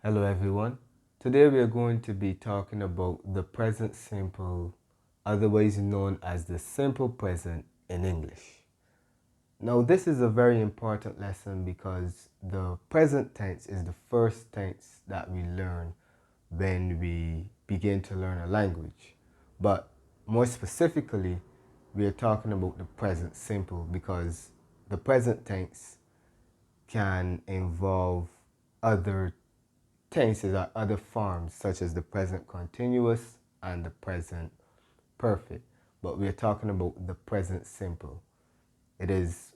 Hello everyone. Today we are going to be talking about the present simple, otherwise known as the simple present in English. Now this is a very important lesson because the present tense is the first tense that we learn when we begin to learn a language. But more specifically, we are talking about the present simple because the present tense can involve other tenses or other forms such as the present continuous and the present perfect. But we're talking about the present simple. It is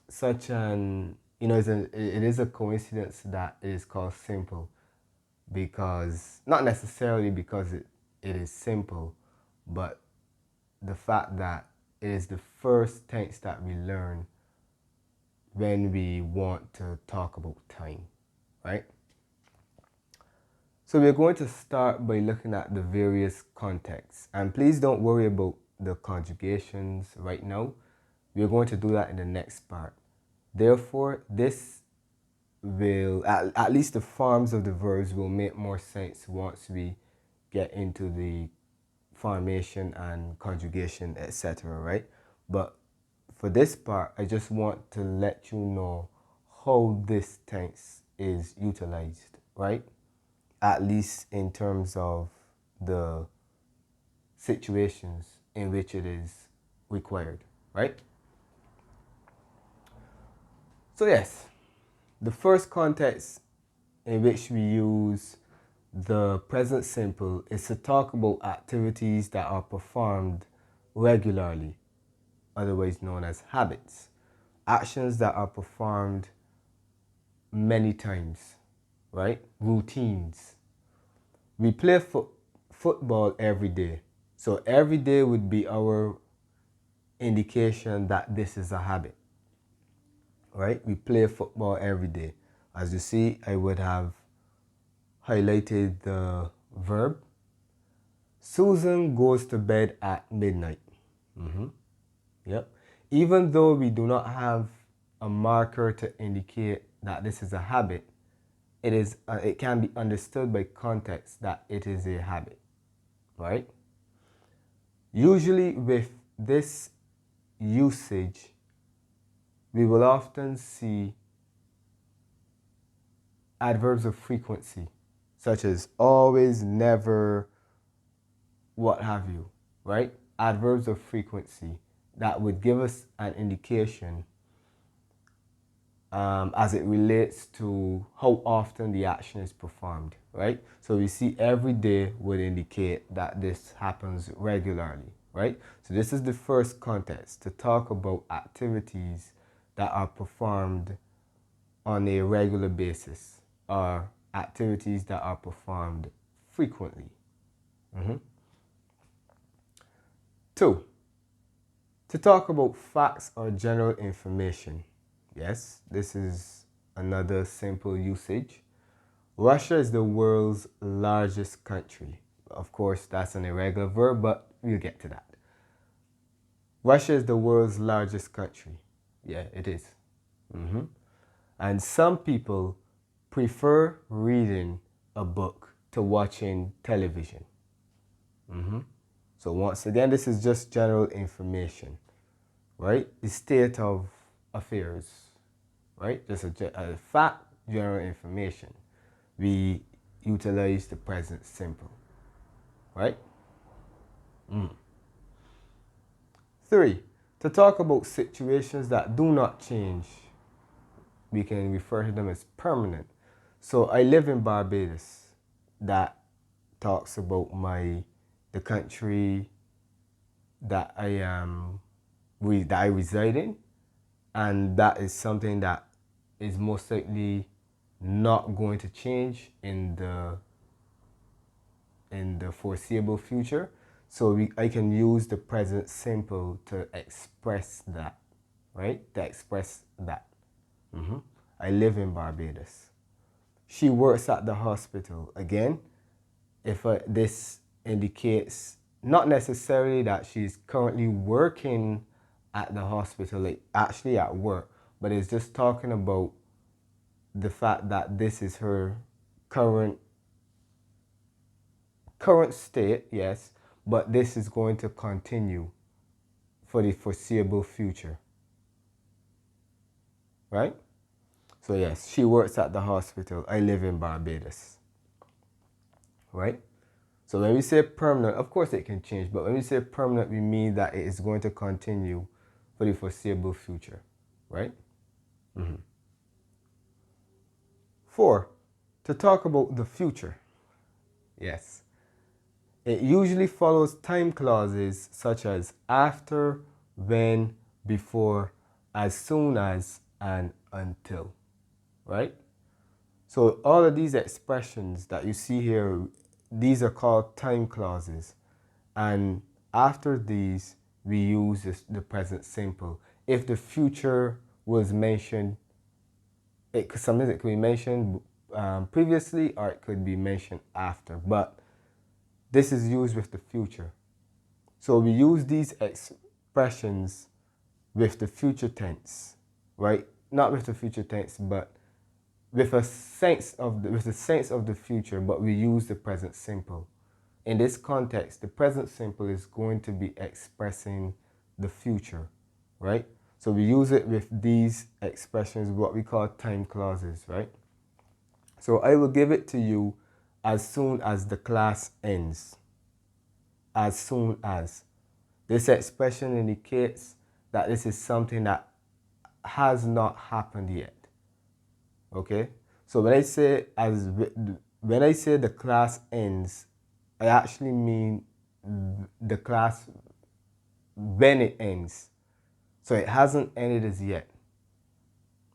such an, it is a coincidence that it is called simple because, not necessarily because it is simple, but the fact that it is the first tense that we learn when we want to talk about time, right? So we're going to start by looking at the various contexts. And please don't worry about the conjugations right now. We're going to do that in the next part. Therefore, this will, at least the forms of the verbs will make more sense once we get into the formation and conjugation, etc., right? But for this part, I just want to let you know how this tense is utilized, right? At least in terms of the situations in which it is required, right? So yes, the first context in which we use the present simple is to talk about activities that are performed regularly, otherwise known as habits. Actions that are performed many times, right? Routines. We play football every day. So every day would be our indication that this is a habit, right? We play football every day. As you see, I would have highlighted the verb. Susan goes to bed at midnight. Yep. Even though we do not have a marker to indicate that this is a habit, it can be understood by context that it is a habit, right? Usually with this usage, we will often see adverbs of frequency, such as always, never, what have you, right? Adverbs of frequency that would give us an indication as it relates to how often the action is performed, right? So we see every day would indicate that this happens regularly, right? So this is the first context to talk about activities that are performed on a regular basis or activities that are performed frequently. Two, to talk about facts or general information. Yes, this is another simple usage. Russia is the world's largest country. Of course, that's an irregular verb, but we'll get to that. Russia is the world's largest country. Yeah, it is. And some people prefer reading a book to watching television. So once again, this is just general information, right? The state of affairs, right? Just a fact, general information. We utilize the present simple, right? 3, to talk about situations that do not change, we can refer to them as permanent. So I live in Barbados. That talks about the country that that I reside in, and that is something that is most likely not going to change in the foreseeable future. So I can use the present simple to express that, right? To express that. I live in Barbados. She works at the hospital. Again, if this indicates not necessarily that she's currently working at the hospital, like actually at work, but it's just talking about the fact that this is her current state, yes, but this is going to continue for the foreseeable future, right? So yes, she works at the hospital. I live in Barbados, right? So when we say permanent, of course it can change, but when we say permanent, we mean that it is going to continue for the foreseeable future, right? 4, to talk about the future. Yes. It usually follows time clauses such as after, when, before, as soon as, and until, right? So all of these expressions that you see here, these are called time clauses. And after these, we use the present simple. If the future was mentioned, sometimes it could be mentioned previously or it could be mentioned after. But this is used with the future. So we use these expressions with the future tense, right? Not with the future tense, but with a sense of with the sense of the future, but we use the present simple. In this context, the present simple is going to be expressing the future, right? So we use it with these expressions, what we call time clauses, right? So I will give it to you as soon as the class ends. As soon as. This expression indicates that this is something that has not happened yet. Okay? So when I say the class ends, I actually mean the class when it ends. So it hasn't ended as yet.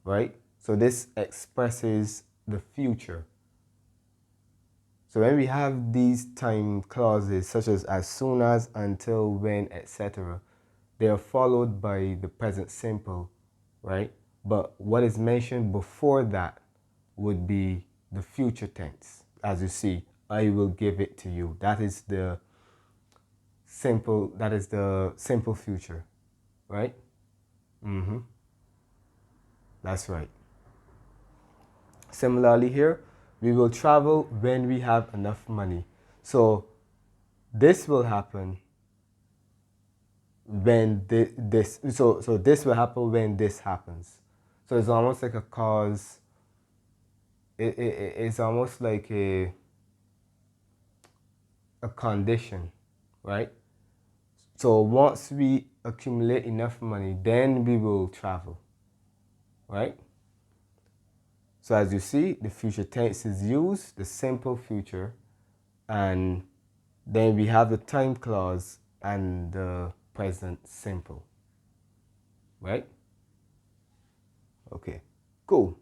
Right? So this expresses the future. So when we have these time clauses such as soon as, until, when, etc., they are followed by the present simple, right? But what is mentioned before that would be the future tense. As you see, I will give it to you. That is the simple future, right? That's right. Similarly here, we will travel when we have enough money. So this will happen when this will happen when this happens. So it's almost like a cause. It's almost like a condition, right? So once we accumulate enough money, then we will travel, right? So as you see, the future tense is used, the simple future, and then we have the time clause and the present simple, right? Okay, cool.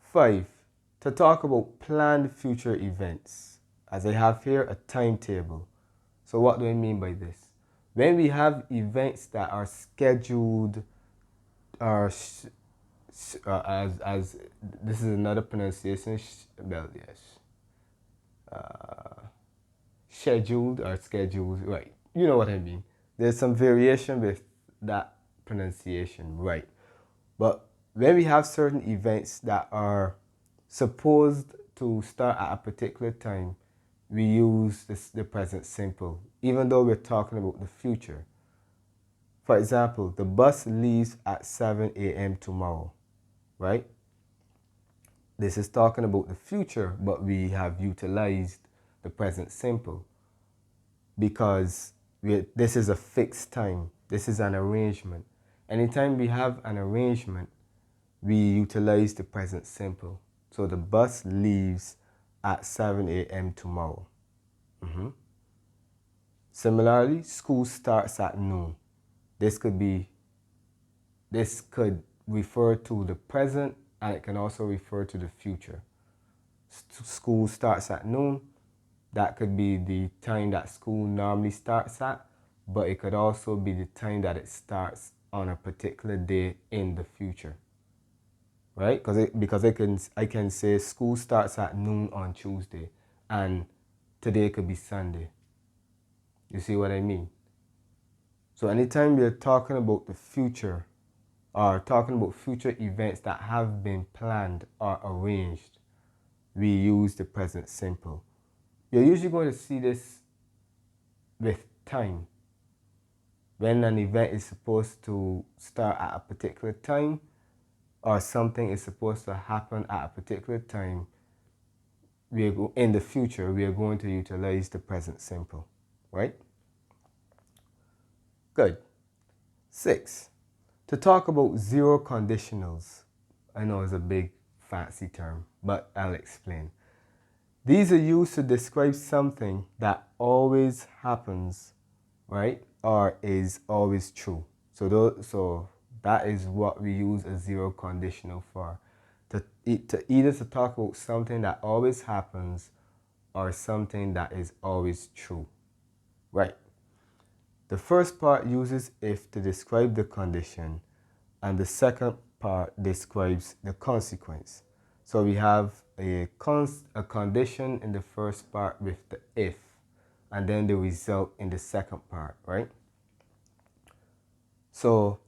5, to talk about planned future events. As I have here, a timetable. So what do I mean by this? When we have events that are scheduled, or as this is another pronunciation, well, yes, scheduled or scheduled, right? You know what I mean. There's some variation with that pronunciation, right? But when we have certain events that are supposed to start at a particular time, we use the present simple, even though we're talking about the future. For example, the bus leaves at 7 a.m. tomorrow, right? This is talking about the future, but we have utilized the present simple because this is a fixed time. This is an arrangement. Anytime we have an arrangement, we utilize the present simple. So the bus leaves at 7 a.m. tomorrow. Similarly, school starts at noon. This could refer to the present and it can also refer to the future. School starts at noon. That could be the time that school normally starts at, but it could also be the time that it starts on a particular day in the future. Right? Because I can say school starts at noon on Tuesday and today could be Sunday. You see what I mean? So anytime we're talking about the future, or talking about future events that have been planned or arranged, we use the present simple. You're usually going to see this with time. When an event is supposed to start at a particular time or something is supposed to happen at a particular time, in the future, we are going to utilize the present simple, right? Good. 6. To talk about zero conditionals. I know it's a big fancy term, but I'll explain. These are used to describe something that always happens, right? Or is always true. So that is what we use a zero conditional for. Either to talk about something that always happens or something that is always true. Right. The first part uses if to describe the condition, and the second part describes the consequence. So we have a condition in the first part with the if, and then the result in the second part, right? So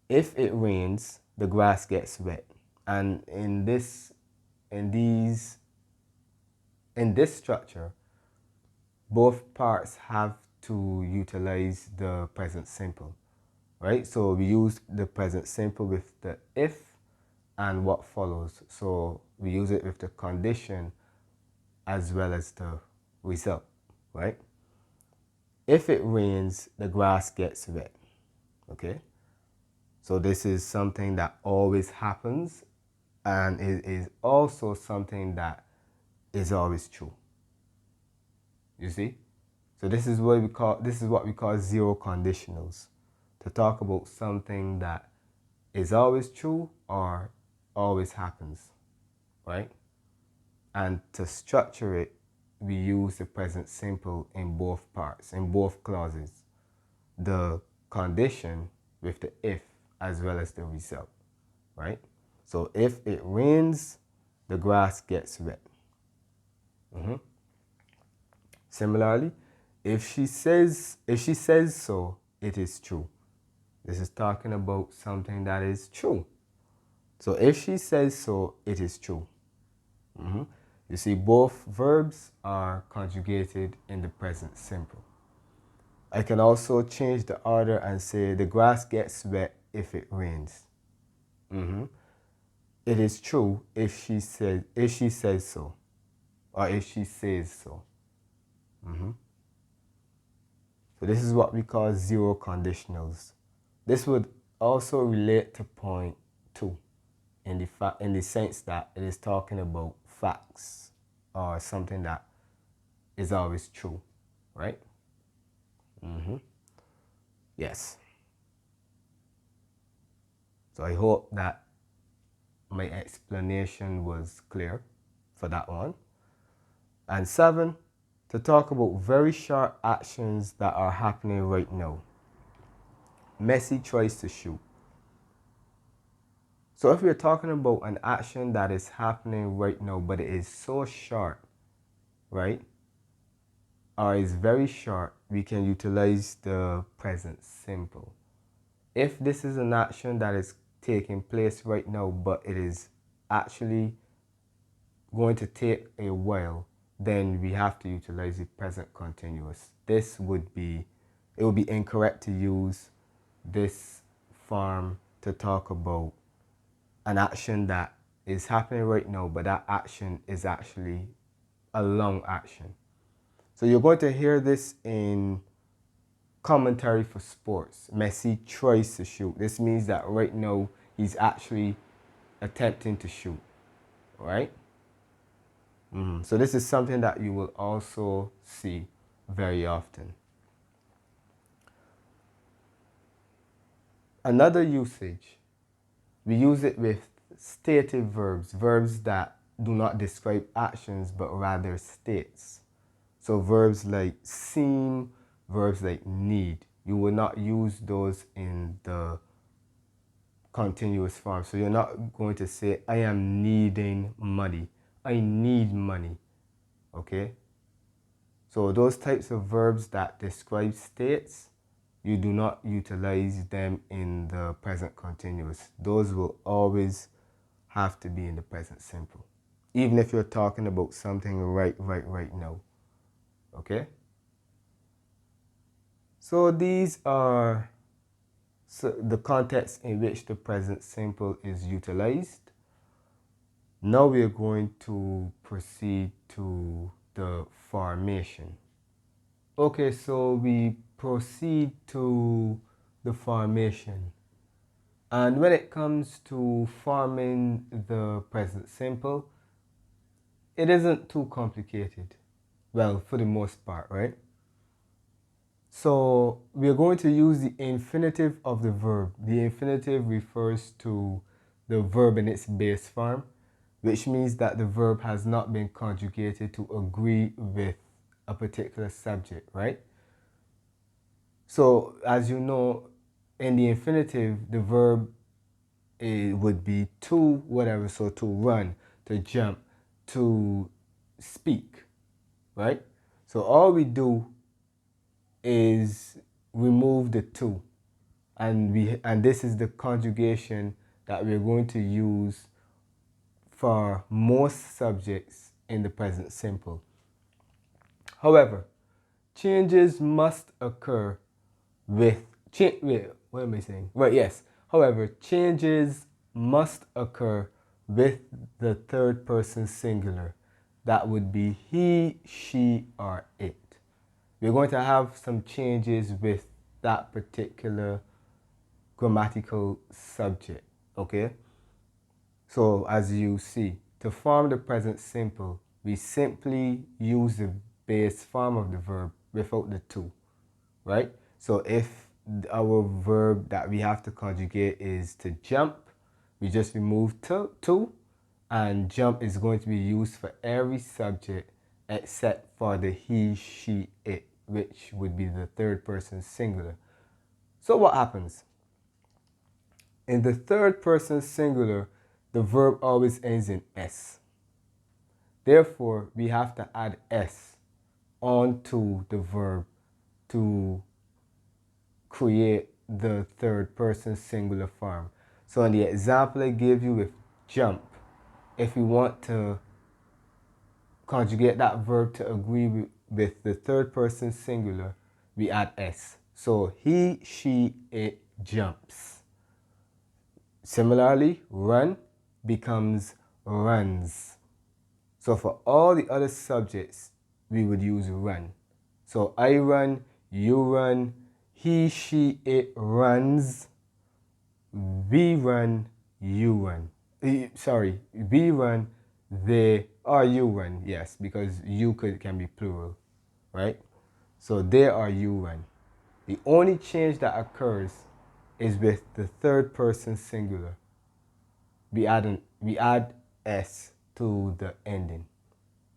if it rains, the grass gets wet. And in this structure, both parts have to utilize the present simple, right? So we use the present simple with the if and what follows. So we use it with the condition as well as the result, right? If it rains, the grass gets wet, okay? So this is something that always happens, and it is also something that is always true. You see? So this is what we call zero conditionals. To talk about something that is always true or always happens, right? And to structure it, we use the present simple in both parts, in both clauses. The condition with the if as well as the result, right? So if it rains, the grass gets wet. Similarly, if she says so, it is true. This is talking about something that is true. So if she says so, it is true. You see, both verbs are conjugated in the present simple. I can also change the order and say the grass gets wet if it rains. It is true if she says so, or if she says so. So this is what we call zero conditionals. This would also relate to point 2 in the sense that it is talking about facts or something that is always true, right? Yes. So I hope that my explanation was clear for that one. And 7, to talk about very short actions that are happening right now. Messi tries to shoot. So if we're talking about an action that is happening right now, but it is so short, right? Or is very short, we can utilize the present simple. If this is an action that is taking place right now, but it is actually going to take a while, then we have to utilize the present continuous. It would be incorrect to use this form to talk about an action that is happening right now, but that action is actually a long action. So you're going to hear this in commentary for sports. Messi tries to shoot. This means that right now he's actually attempting to shoot, right? So this is something that you will also see very often. Another usage, we use it with stative verbs, verbs that do not describe actions but rather states. So verbs like seem, verbs like need, you will not use those in the continuous form. So you're not going to say, I am needing money. I need money. Okay? So those types of verbs that describe states you do not utilize them in the present continuous. Those will always have to be in the present simple, even if you're talking about something right now. Okay? So these are the context in which the present simple is utilized. Now we are going to proceed to the formation. Okay, so we proceed to the formation. And when it comes to forming the present simple, it isn't too complicated. Well, for the most part, right? So we are going to use the infinitive of the verb. The infinitive refers to the verb in its base form, which means that the verb has not been conjugated to agree with a particular subject, right? So as you know, in the infinitive, the verb would be to whatever, so to run, to jump, to speak, right? So all we do is remove the to, and this is the conjugation that we're going to use for most subjects in the present simple. However, changes must occur with wait, what am I saying? Right, yes. However, changes must occur with the third person singular. That would be he, she, or it. We're going to have some changes with that particular grammatical subject, okay? So as you see, to form the present simple, we simply use the base form of the verb without the to, right? So if our verb that we have to conjugate is to jump, we just remove to, and jump is going to be used for every subject except for the he, she, it, which would be the third person singular. So what happens? In the third person singular, the verb always ends in S. Therefore, we have to add S onto the verb to create the third person singular form. So in the example I gave you with jump, if we want to conjugate that verb to agree with the third person singular, we add S. So he, she, it jumps. Similarly, run becomes runs. So for all the other subjects, we would use run. So I run, you run, he, she, it runs, we run, you run. Sorry, we run, they, or you run, yes, because you can be plural, right? So they or you run. The only change that occurs is with the third person singular. We add S to the ending.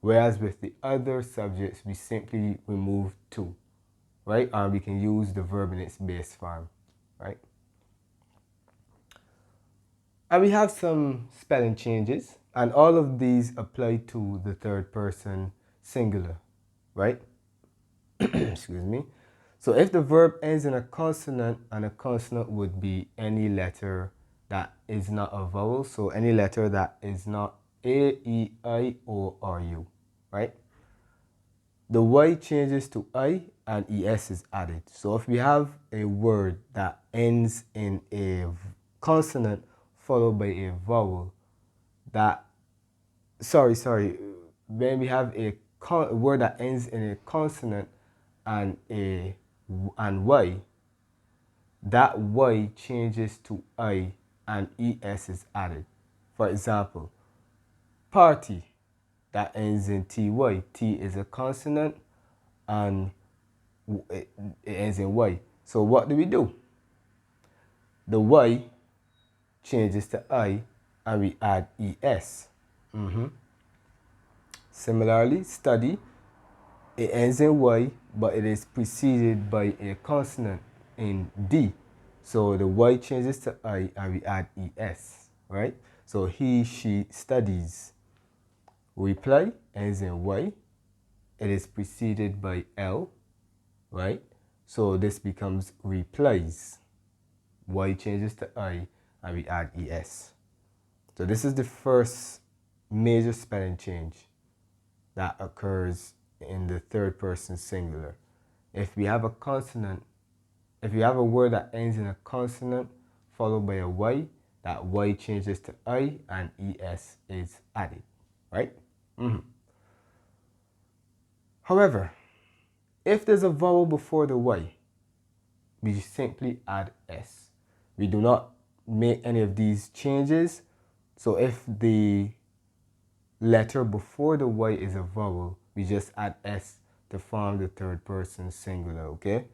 Whereas with the other subjects, we simply remove to, right? And we can use the verb in its base form, right? And we have some spelling changes, and all of these apply to the third person singular, right? Excuse me. So if the verb ends in a consonant, and a consonant would be any letter that is not a vowel, so any letter that is not A, E, I, O, or U, right? The Y changes to I and ES is added. So if we have a word that ends in a consonant followed by a vowel, when we have a word that ends in a consonant and Y, that Y changes to I and ES is added. For example, party, that ends in TY. T is a consonant and it ends in Y. So what do? The Y changes to I and we add ES. Similarly, study, it ends in Y, but it is preceded by a consonant in D. So the Y changes to I and we add ES, right? So he, she studies. Reply ends in Y. It is preceded by L, right? So this becomes replies. Y changes to I and we add es. So this is the first major spelling change that occurs in the third person singular. If we have a consonant, if you have a word that ends in a consonant followed by a Y, that Y changes to I and es is added, right? However, if there's a vowel before the Y, we simply add s. We do not make any of these changes. So if the letter before the Y is a vowel, we just add s to form the third person singular, okay?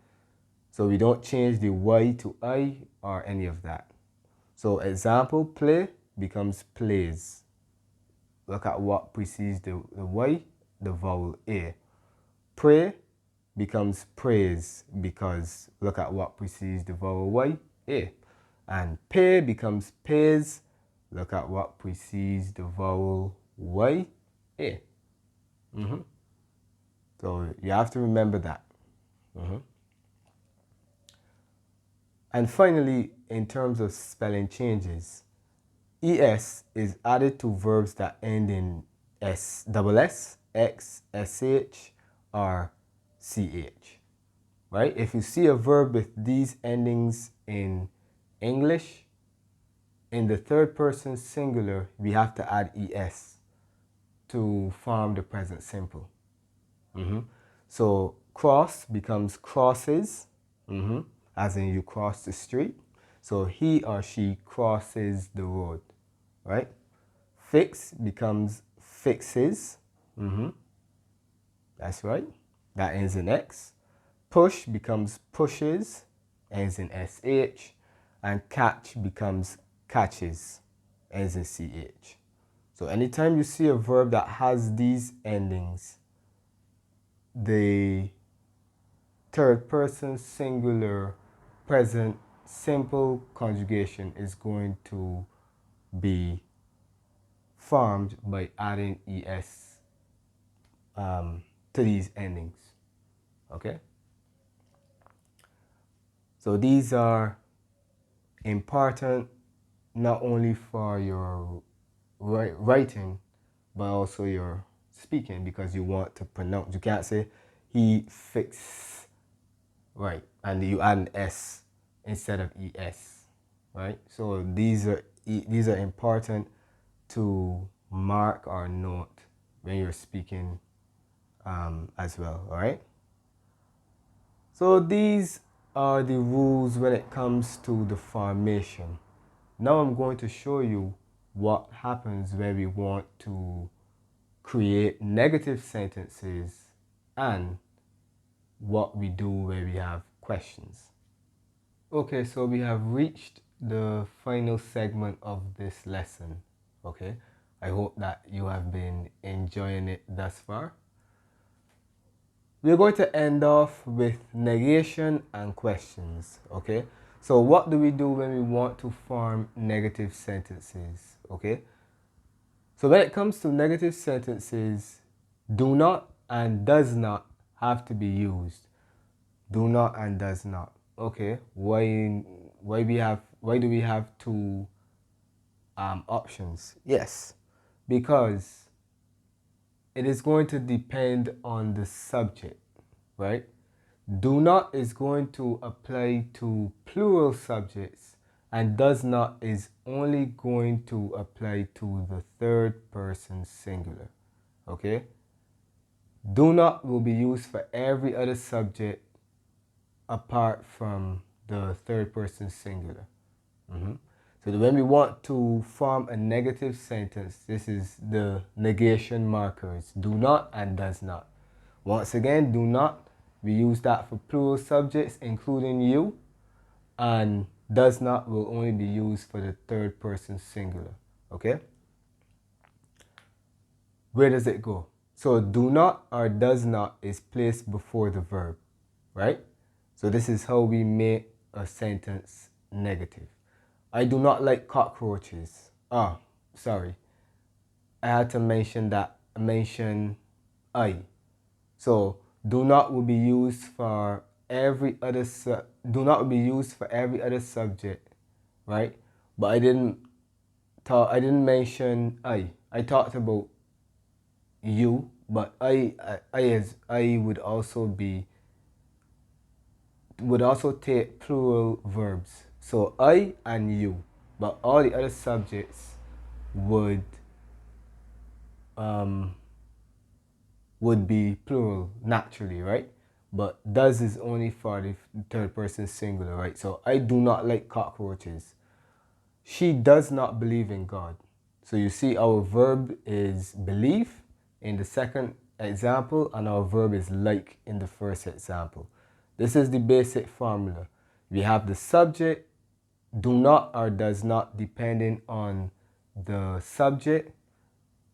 So we don't change the Y to I or any of that. So example, play becomes plays. Look at what precedes the Y, the vowel A. Pray becomes praise because look at what precedes the vowel Y, A. And pay becomes pays. Look at what precedes the vowel Y, A. So you have to remember that. And finally, in terms of spelling changes, es is added to verbs that end in s, double s, x, sh, or ch. Right? If you see a verb with these endings in English, in the third person singular, we have to add es to form the present simple. So cross becomes crosses, as in you cross the street. So he or she crosses the road, right? Fix becomes fixes. That's right. That ends in X. Push becomes pushes, ends in SH. And catch becomes catches, ends in CH. So anytime you see a verb that has these endings, the third person singular present simple conjugation is going to be formed by adding es to these endings. Okay? So these are important not only for your writing, but also your speaking because you want to pronounce. You can't say he fixed, right, and you add an S instead of ES, right? So these are important to mark or note when you're speaking as well, all right? So these are the rules when it comes to the formation. Now I'm going to show you what happens when we want to create negative sentences and what we do when we have questions. Okay, so we have reached the final segment of this lesson. Okay, I hope that you have been enjoying it thus far. We're going to end off with negation and questions. Okay, so what do we do when we want to form negative sentences? Okay, so when it comes to negative sentences, do not and does not have to be used. Do not and does not. Okay, why do we have two options? Yes, because it is going to depend on the subject, right? Do not is going to apply to plural subjects and does not is only going to apply to the third person singular. Okay? Do not will be used for every other subject apart from the third person singular. So when we want to form a negative sentence, this is the negation markers. Do not and does not. Once again, do not, we use that for plural subjects, including you, and does not will only be used for the third person singular. Okay? Where does it go? So do not or does not is placed before the verb, right? So this is how we make a sentence negative. I do not like cockroaches. Ah, sorry. I had to mention I. So do not will be used for do not be used for every other subject, right? But I didn't mention I. I talked about you, but I would also take plural verbs. So I and you, but all the other subjects would um, would be plural naturally, right? But does is only for the third person singular, right? So I do not like cockroaches. She does not believe in God. So you see our verb is believe in the second example and our verb is like in the first example. This is the basic formula. We have the subject, do not or does not depending on the subject,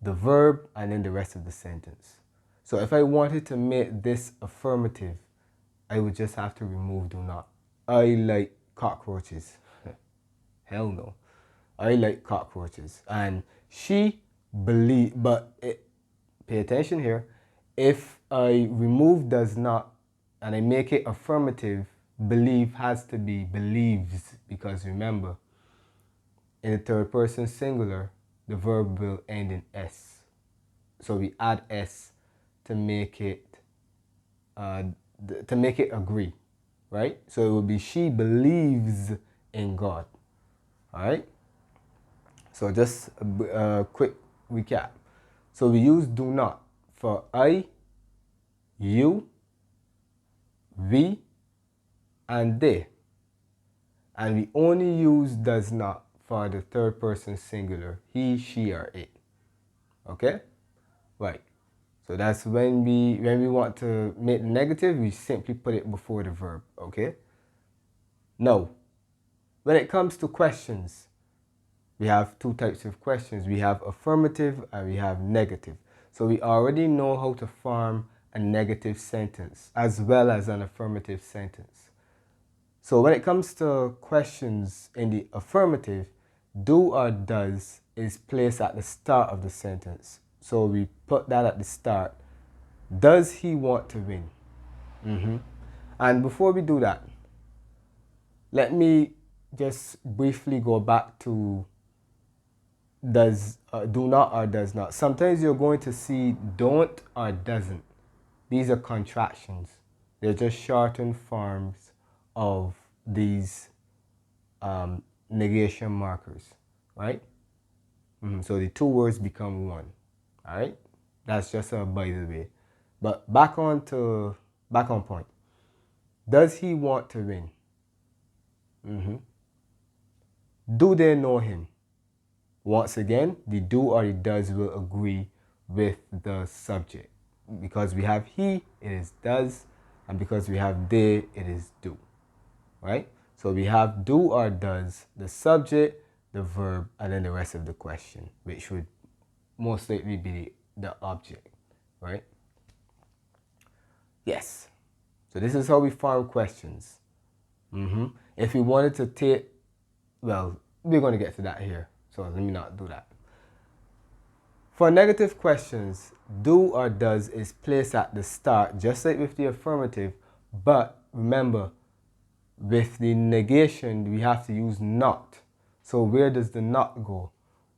the verb, and then the rest of the sentence. So if I wanted to make this affirmative, I would just have to remove do not. I like cockroaches. Hell no. I like cockroaches. And she believe, but pay attention here. If I remove does not and I make it affirmative, believe has to be believes, because remember, in the third person singular, the verb will end in S. So we add S to make it uh, agree, right? So it will be she believes in God. All right. So just a quick recap. So we use do not for I, you, we, and they. And we only use does not for the third person singular, he, she, or it. Okay? Right. So that's when we want to make negative, we simply put it before the verb. Okay? Now, when it comes to questions, we have two types of questions. We have affirmative and we have negative. So we already know how to form a negative sentence as well as an affirmative sentence. So when it comes to questions in the affirmative, do or does is placed at the start of the sentence. So we put that at the start. Does he want to win? And before we do that, let me just briefly go back to do not or does not. Sometimes you're going to see don't or doesn't. These are contractions. They're just shortened forms of these negation markers, right? So the two words become one, all right? That's just a by the way. But back on point. Does he want to win? Do they know him? Once again, the do or the does will agree with the subject. Because we have he, it is does, and because we have they, it is do, right? So we have do or does, the subject, the verb, and then the rest of the question, which would most likely be the object, right? Yes. So this is how we form questions. If we wanted to take, well, we're going to get to that here. So let me not do that. For negative questions, do or does is placed at the start, just like with the affirmative. But remember, with the negation, we have to use not. So where does the not go?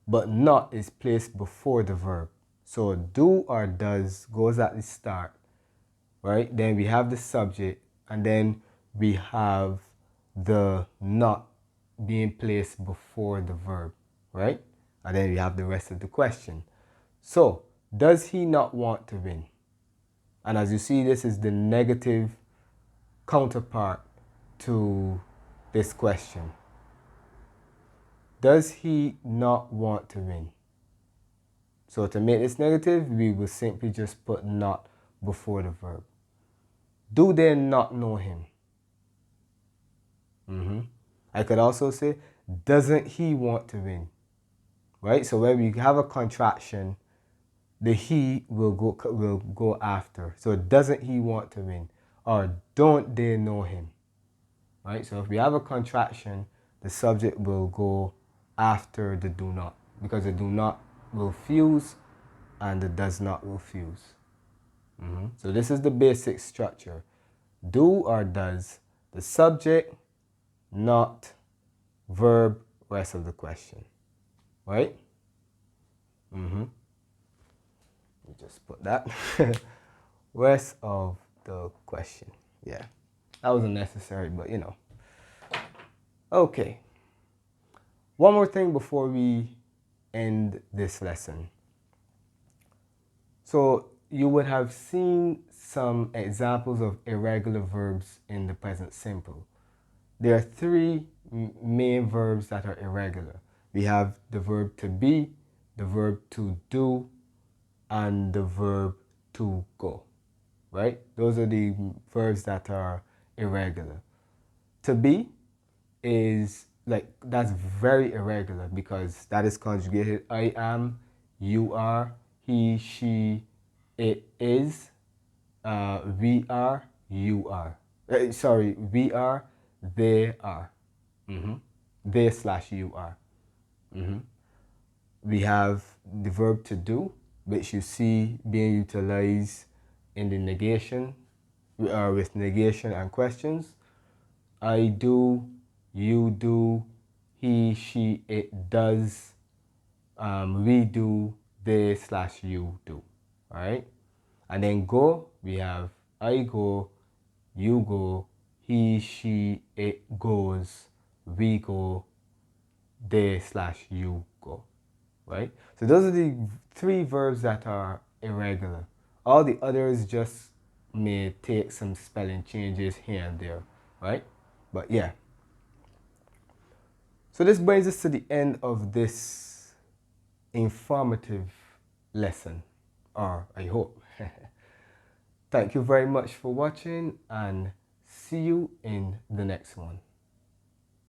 But not is placed before the verb. So do or does goes at the start, right? Then we have the subject, and then we have the not being placed before the verb, right? And then we have the rest of the question. So, does he not want to win? And as you see, this is the negative counterpart to this question. Does he not want to win? So to make this negative, we will simply just put not before the verb. Do they not know him? I could also say, doesn't he want to win? Right? So when we have a contraction, the he will go after. So doesn't he want to win? Or don't they know him? Right? So if we have a contraction, the subject will go after the do not, because the do not will fuse and the does not will fuse. So this is the basic structure. do or does, the subject, not, verb, rest of the question. Right? We just put that. Rest of the question. Yeah. That was unnecessary, but you know. Okay. One more thing before we end this lesson. So you would have seen some examples of irregular verbs in the present simple. There are three main verbs that are irregular. We have the verb to be, the verb to do, and the verb to go, right? Those are the verbs that are irregular. To be is like, that's very irregular because that is conjugated I am, you are, he, she, it is, we are, you are. Sorry, we are, they are. They slash you are. We have the verb to do, which you see being utilized in the negation, with negation and questions. I do, you do, he, she, it does, we do, they slash you do. All right. And then go, we have I go, you go, he, she, it goes, we go, they slash you go. Right? So those are the three verbs that are irregular. All the others just may take some spelling changes here and there. Right? But yeah. So this brings us to the end of this informative lesson, or I hope. Thank you very much for watching and see you in the next one.